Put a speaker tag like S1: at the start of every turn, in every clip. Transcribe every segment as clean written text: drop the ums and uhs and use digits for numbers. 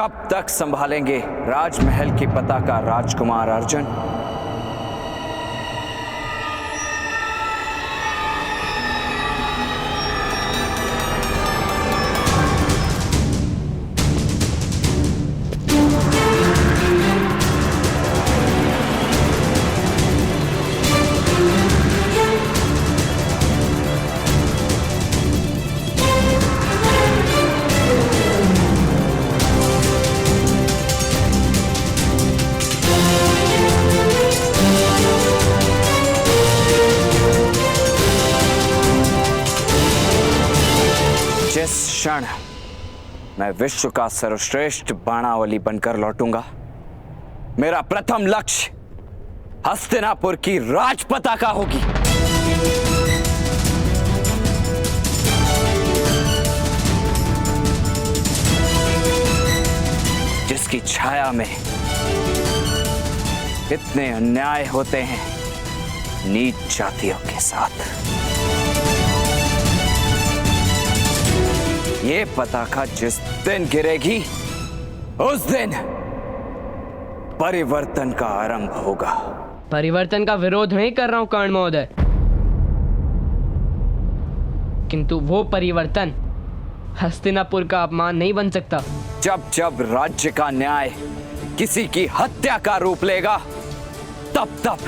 S1: कब तक संभालेंगे राजमहल की पताका राजकुमार अर्जुन? जिस क्षण मैं विश्व का सर्वश्रेष्ठ बाणावली बनकर लौटूंगा, मेरा प्रथम लक्ष्य हस्तिनापुर की राज पताका होगी। जिसकी छाया में इतने अन्याय होते हैं नीच जातियों के साथ। ये पताका जिस दिन गिरेगी उस दिन परिवर्तन का आरंभ होगा।
S2: परिवर्तन का विरोध नहीं कर रहा हूं कर्ण महोदय, किंतु वो परिवर्तन हस्तिनापुर का अपमान नहीं बन सकता।
S1: जब जब राज्य का न्याय किसी की हत्या का रूप लेगा, तब तब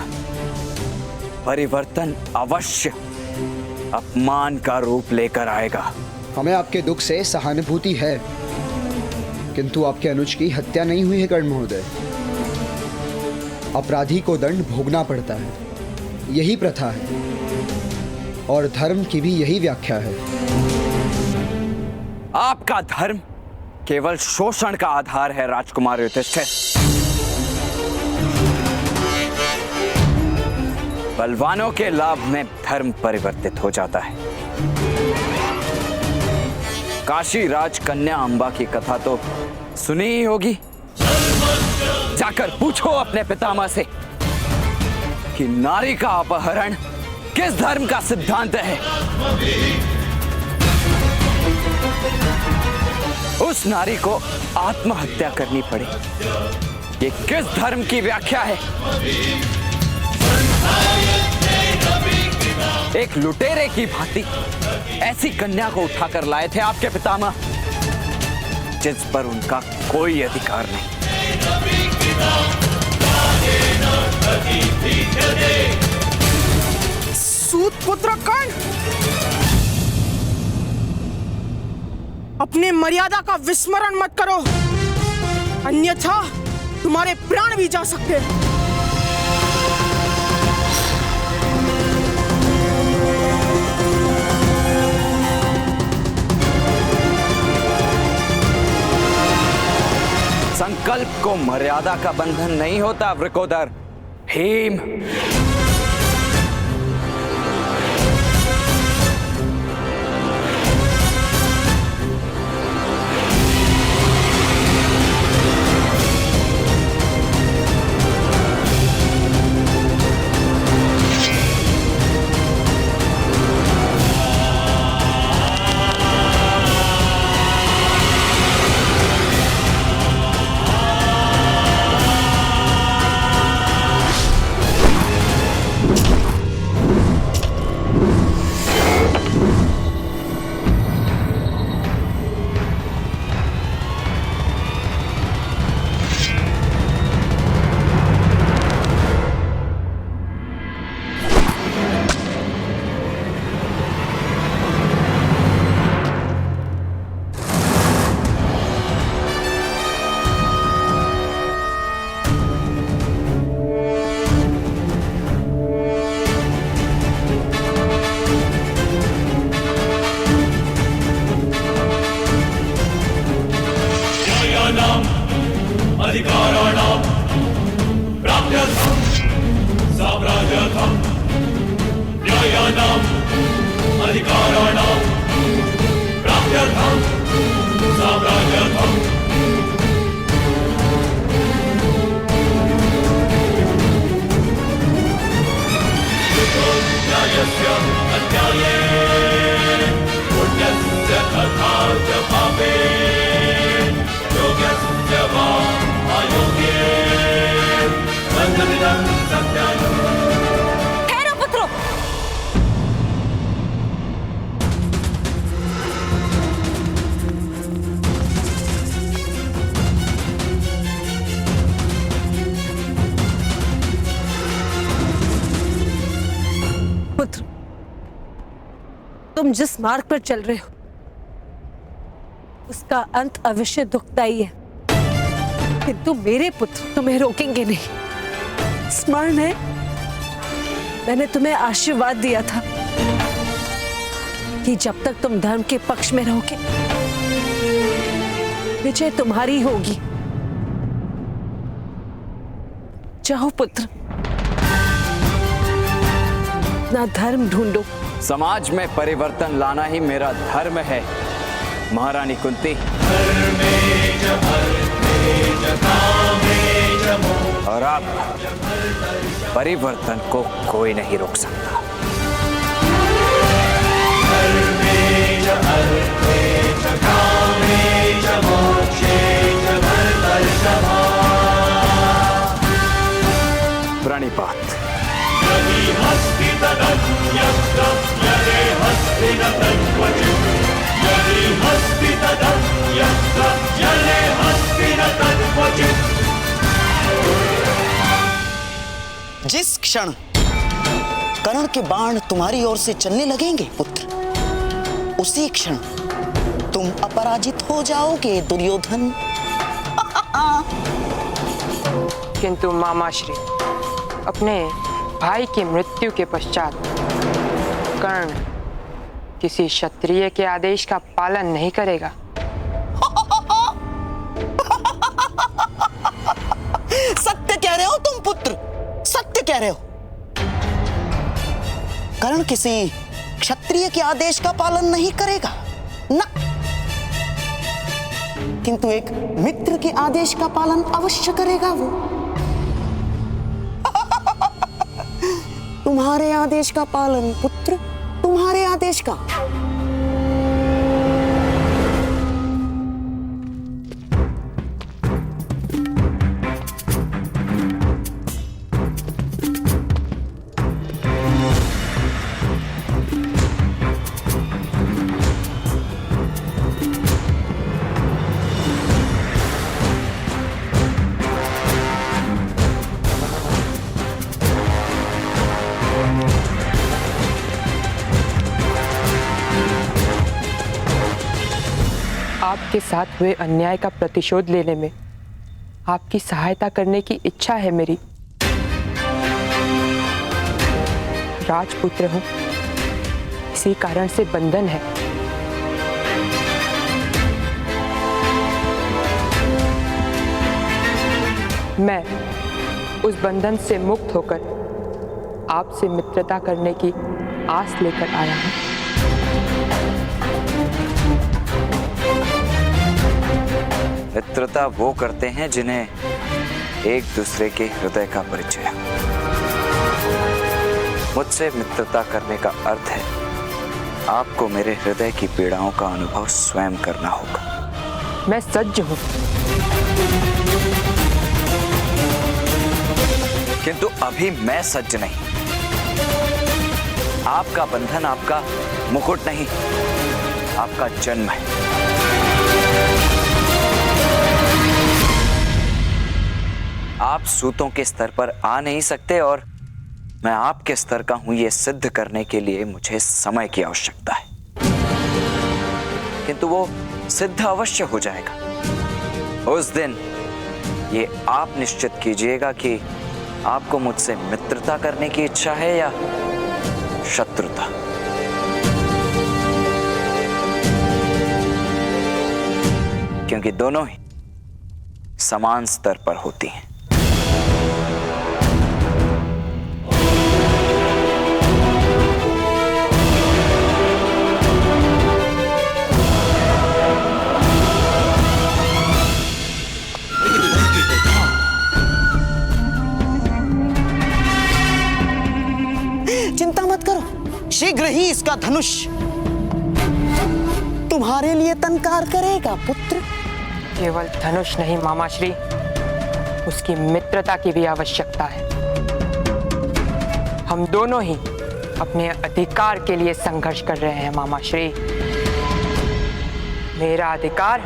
S1: परिवर्तन अवश्य अपमान का रूप लेकर आएगा।
S3: हमें आपके दुख से सहानुभूति है, किंतु आपके अनुज की हत्या नहीं हुई है कर्ण महोदय। अपराधी को दंड भोगना पड़ता है, यही प्रथा है, और धर्म की भी यही व्याख्या है।
S1: आपका धर्म केवल शोषण का आधार है राजकुमार युधिष्ठिर। बलवानों के लाभ में धर्म परिवर्तित हो जाता है। काशी राजकन्या अंबा की कथा तो सुनी ही होगी। जाकर पूछो अपने पितामह से कि नारी का अपहरण किस धर्म का सिद्धांत है। उस नारी को आत्महत्या करनी पड़ी, ये किस धर्म की व्याख्या है? एक लुटेरे की भांति ऐसी कन्या को उठाकर लाए थे आपके पितामह, जिस पर उनका कोई अधिकार नहीं।
S4: सूत पुत्र कर्ण, अपने मर्यादा का विस्मरण मत करो, अन्यथा तुम्हारे प्राण भी जा सकते हैं।
S1: संकल्प को मर्यादा का बंधन नहीं होता वृकोदर। भीम,
S5: अधिकाराणां प्राप्त्यर्थं साम्राज्यर्थं न्यायानां अधिकाराणां प्राप्त्यर्थं साम्राज्यर्थं न्यायस्य अन्याये पुण्यस्य तथा च पापे योगस्य
S6: तुम जिस मार्ग पर चल रहे हो उसका अंत अवश्य दुखदाई है, किंतु मेरे पुत्र तुम्हें रोकेंगे नहीं। स्मरण है मैंने तुम्हें आशीर्वाद दिया था कि जब तक तुम धर्म के पक्ष में रहोगे विजय तुम्हारी होगी। जाओ पुत्र, अपना धर्म ढूंढो।
S1: समाज में परिवर्तन लाना ही मेरा धर्म है महारानी कुंती। और अब परिवर्तन को कोई नहीं रोक सकता। प्रणिपात।
S7: जिस क्षण कर्ण के बाण तुम्हारी ओर से चलने लगेंगे पुत्र, उसी क्षण तुम अपराजित हो जाओगे दुर्योधन।
S8: किंतु मामाश्री, अपने भाई की मृत्यु के पश्चात कर्ण किसी क्षत्रिय के आदेश का पालन नहीं करेगा।
S7: सत्य कह रहे हो तुम पुत्र, सत्य कह रहे हो। कर्ण किसी क्षत्रिय के आदेश का पालन नहीं करेगा ना, किंतु एक मित्र के आदेश का पालन अवश्य करेगा वो। तुम्हारे आदेश का पालन पुत्र, तुम्हारे आदेश का।
S8: आपके साथ हुए अन्याय का प्रतिशोध लेने में आपकी सहायता करने की इच्छा है मेरी। राजपुत्र हूं, इसी कारण से बंधन है। मैं उस बंधन से मुक्त होकर आपसे मित्रता करने की आस लेकर आया हूं।
S1: मित्रता वो करते हैं जिन्हें एक दूसरे के हृदय का परिचय। मुझसे मित्रता करने का अर्थ है आपको मेरे हृदय की पीड़ाओं का अनुभव स्वयं करना होगा।
S8: मैं सज्ज हूं,
S1: किंतु अभी मैं सज्ज नहीं। आपका बंधन आपका मुकुट नहीं, आपका जन्म है। आप सूतों के स्तर पर आ नहीं सकते और मैं आपके स्तर का हूं ये सिद्ध करने के लिए मुझे समय की आवश्यकता है, किंतु वो सिद्ध अवश्य हो जाएगा। उस दिन ये आप निश्चित कीजिएगा कि आपको मुझसे मित्रता करने की इच्छा है या शत्रुता। क्योंकि दोनों ही समान स्तर पर होती हैं।
S7: चिंता मत करो, शीघ्र ही इसका धनुष तुम्हारे लिए तनकार करेगा पुत्र।
S8: केवल धनुष नहीं मामाश्री, उसकी मित्रता की भी आवश्यकता है। हम दोनों ही अपने अधिकार के लिए संघर्ष कर रहे हैं मामाश्री। मेरा अधिकार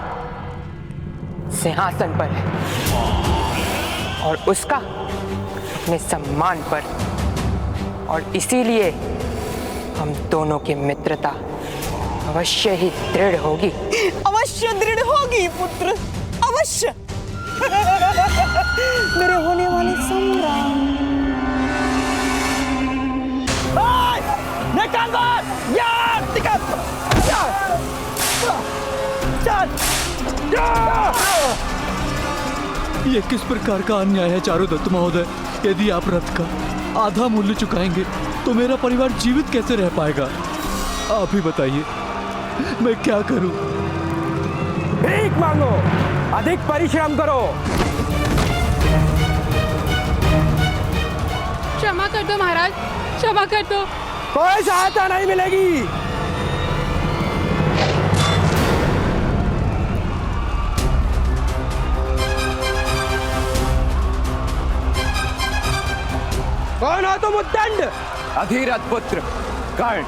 S8: सिंहासन पर है और उसका अपने सम्मान पर, और इसीलिए हम दोनों की मित्रता अवश्य ही दृढ़ होगी।
S4: अवश्य दृढ़ होगी पुत्र, अवश्य। मेरे होने वाले संग्राम।
S9: ये किस प्रकार का अन्याय है चारुदत्त महोदय? यदि आप रथ का आधा मूल्य चुकाएंगे तो मेरा परिवार जीवित कैसे रह पाएगा? आप ही बताइए, मैं क्या करूं?
S10: भीख मांगो, अधिक परिश्रम करो।
S11: क्षमा कर दो महाराज, क्षमा कर दो।
S10: कोई सहायता नहीं मिलेगी। कौन हो तुम उद्दंड?
S1: अधीरथ पुत्र कर्ण,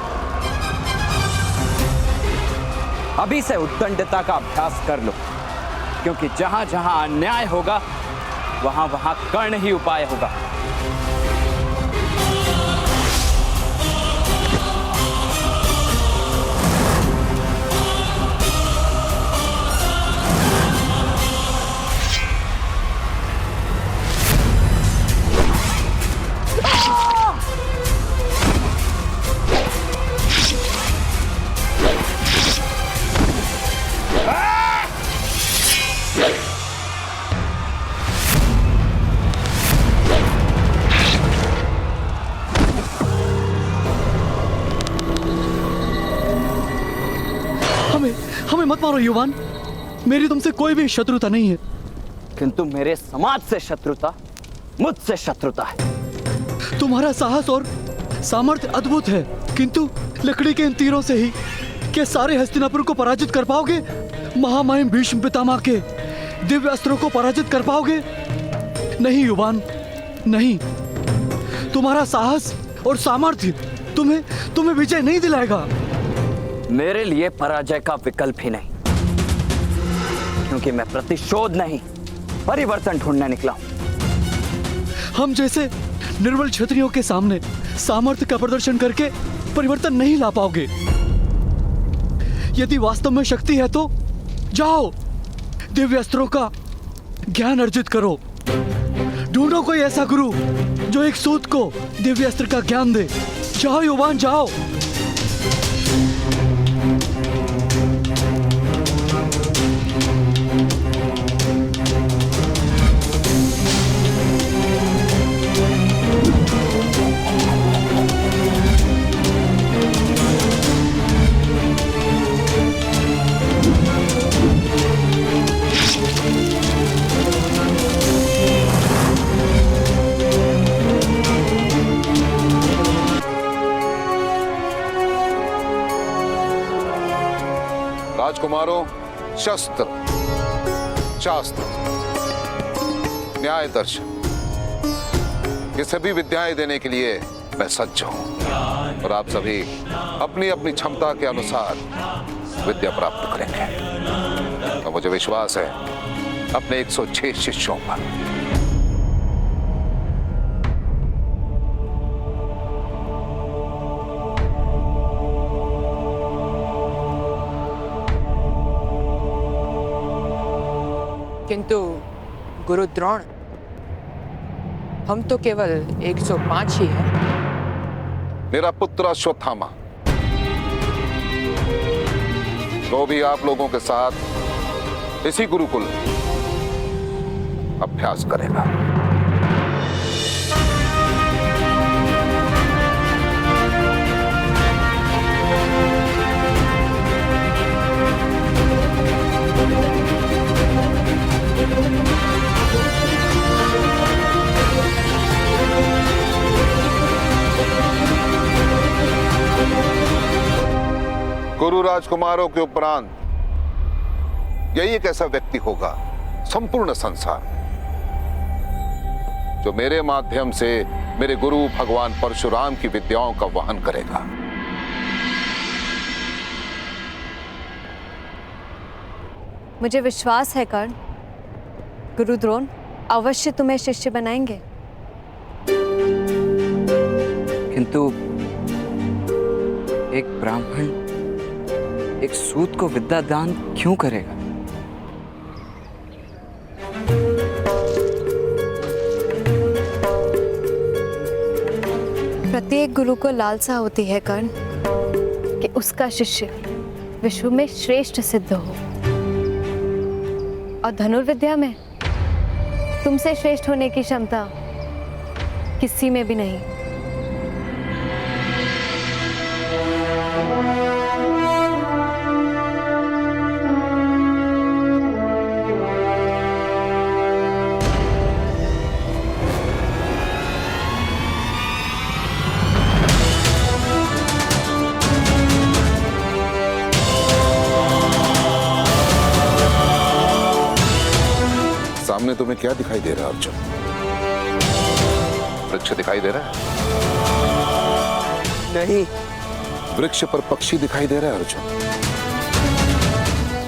S1: अभी से उद्दंडता का अभ्यास कर लो, क्योंकि जहां जहां अन्याय होगा वहां वहां कर्ण ही उपाय होगा।
S9: हमें मत मारो युवान, मेरी तुमसे कोई भी शत्रुता नहीं है।
S1: किंतु मेरे समाज से शत्रुता, मुझसे शत्रुता है।
S9: तुम्हारा साहस और सामर्थ्य अद्भुत है, किंतु लकड़ी के इन तीरों से ही क्या सारे हस्तिनापुर को पराजित कर पाओगे? महामहिम भीष्म पितामह के दिव्य अस्त्रों को पराजित कर पाओगे? नहीं युवान, नहीं। तुम्हारा साहस और सामर्थ्य तुम्हें विजय नहीं दिलाएगा।
S1: मेरे लिए पराजय का विकल्प ही नहीं, क्योंकि मैं प्रतिशोध नहीं, परिवर्तन ढूंढने निकला हूं।
S9: हम जैसे निर्बल क्षत्रियों के सामने सामर्थ्य का प्रदर्शन करके परिवर्तन नहीं ला पाओगे। यदि वास्तव में शक्ति है तो जाओ, दिव्य अस्त्रों का ज्ञान अर्जित करो। ढूंढो कोई ऐसा गुरु जो एक सूत को दिव्य अस्त्र का ज्ञान दे। जाओ युवान, जाओ।
S12: राजकुमारों, शस्त्र, शास्त्र, न्याय दर्शन, ये सभी विद्याएं देने के लिए मैं सज्ज हूं, और आप सभी अपनी अपनी क्षमता के अनुसार विद्या प्राप्त करेंगे। और मुझे विश्वास है अपने 106 शिष्यों पर।
S8: किंतु गुरु द्रोण, हम तो केवल 105 ही हैं।
S12: मेरा पुत्र अश्वत्थामा तो भी आप लोगों के साथ इसी गुरुकुल अभ्यास करेगा। गुरु राजकुमारों के उपरांत यही एक ऐसा व्यक्ति होगा संपूर्ण संसार जो मेरे माध्यम से मेरे गुरु भगवान परशुराम की विद्याओं का वहन करेगा।
S13: मुझे विश्वास है कर्ण, गुरु द्रोण अवश्य तुम्हें शिष्य बनाएंगे।
S1: किंतु एक ब्राह्मण एक सूत को विद्या दान क्यों करेगा?
S13: प्रत्येक गुरु को लालसा होती है कर्ण कि उसका शिष्य विश्व में श्रेष्ठ सिद्ध हो, और धनुर्विद्या में तुमसे श्रेष्ठ होने की क्षमता किसी में भी नहीं।
S12: सामने तुम्हें क्या दिखाई दे रहा है अर्जुन? वृक्ष दिखाई दे रहा है?
S10: नहीं।
S12: वृक्ष पर पक्षी दिखाई दे रहा है अर्जुन?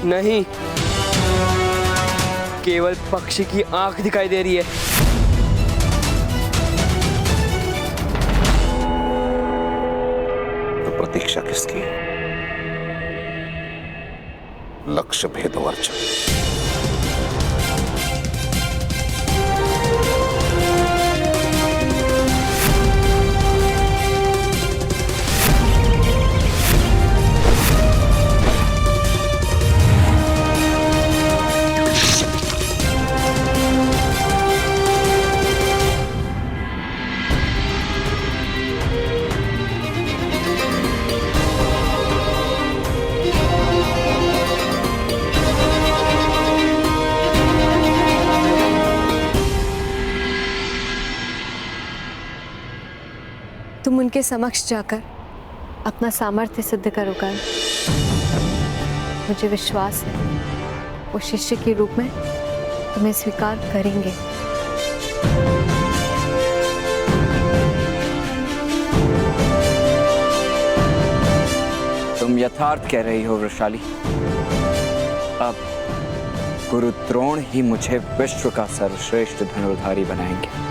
S10: नहीं, केवल पक्षी की आंख दिखाई दे रही है।
S12: तो प्रतीक्षा किसकी है? लक्ष्य भेदो अर्जुन।
S13: तुम उनके समक्ष जाकर अपना सामर्थ्य सिद्ध करो कर्ण। मुझे विश्वास है वो शिष्य के रूप में तुम्हें स्वीकार करेंगे।
S1: तुम यथार्थ कह रही हो वृषाली। अब गुरु द्रोण ही मुझे विश्व का सर्वश्रेष्ठ धनुर्धारी बनाएंगे।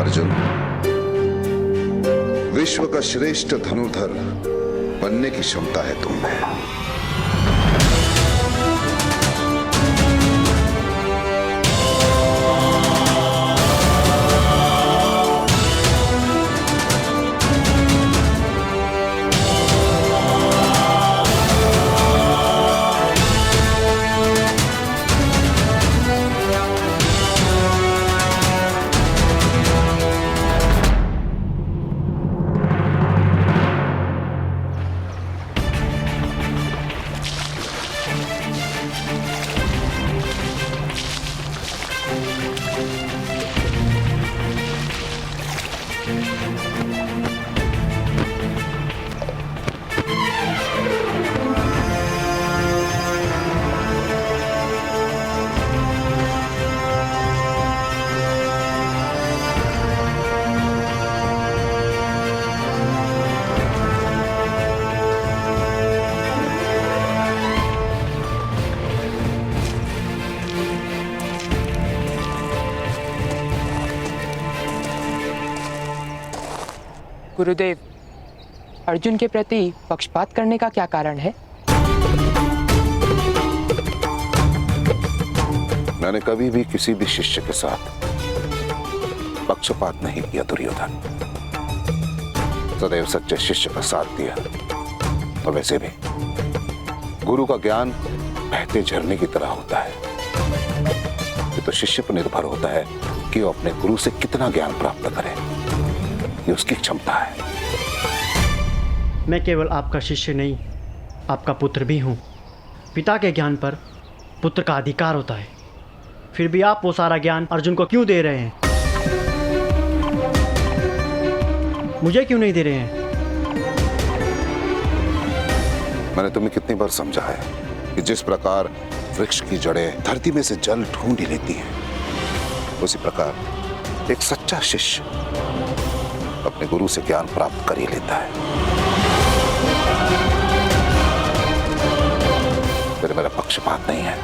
S12: अर्जुन, विश्व का श्रेष्ठ धनुर्धर बनने की क्षमता है तुम में।
S8: गुरुदेव, अर्जुन के प्रति पक्षपात करने का क्या कारण है?
S12: मैंने कभी भी किसी भी शिष्य के साथ पक्षपात नहीं किया दुर्योधन। सदैव सच्चे शिष्य का साथ दिया। और वैसे भी गुरु का ज्ञान बहते झरने की तरह होता है। ये तो शिष्य पर निर्भर होता है कि वो अपने गुरु से कितना ज्ञान प्राप्त करे। ये उसकी क्षमता है।
S14: मैं केवल आपका शिष्य नहीं, आपका पुत्र भी हूँ। पिता के ज्ञान पर पुत्र का अधिकार होता है। फिर भी आप वो सारा ज्ञान अर्जुन को क्यों दे रहे हैं? मुझे क्यों नहीं दे रहे हैं?
S12: मैंने तुम्हें कितनी बार समझा है कि जिस प्रकार वृक्ष की जड़ें धरती में से जल ढूंढ ही लेती हैं, उसी प्रकार एक सच्चा शिष्य अपने गुरु से ज्ञान प्राप्त कर ही लेता है। फिर मेरा पक्षपात नहीं है,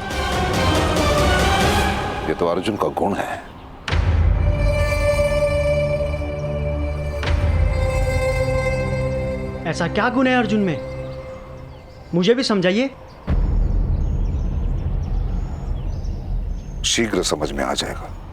S12: ये तो अर्जुन का गुण है।
S14: ऐसा क्या गुण है अर्जुन में? मुझे भी समझाइए।
S12: शीघ्र समझ में आ जाएगा।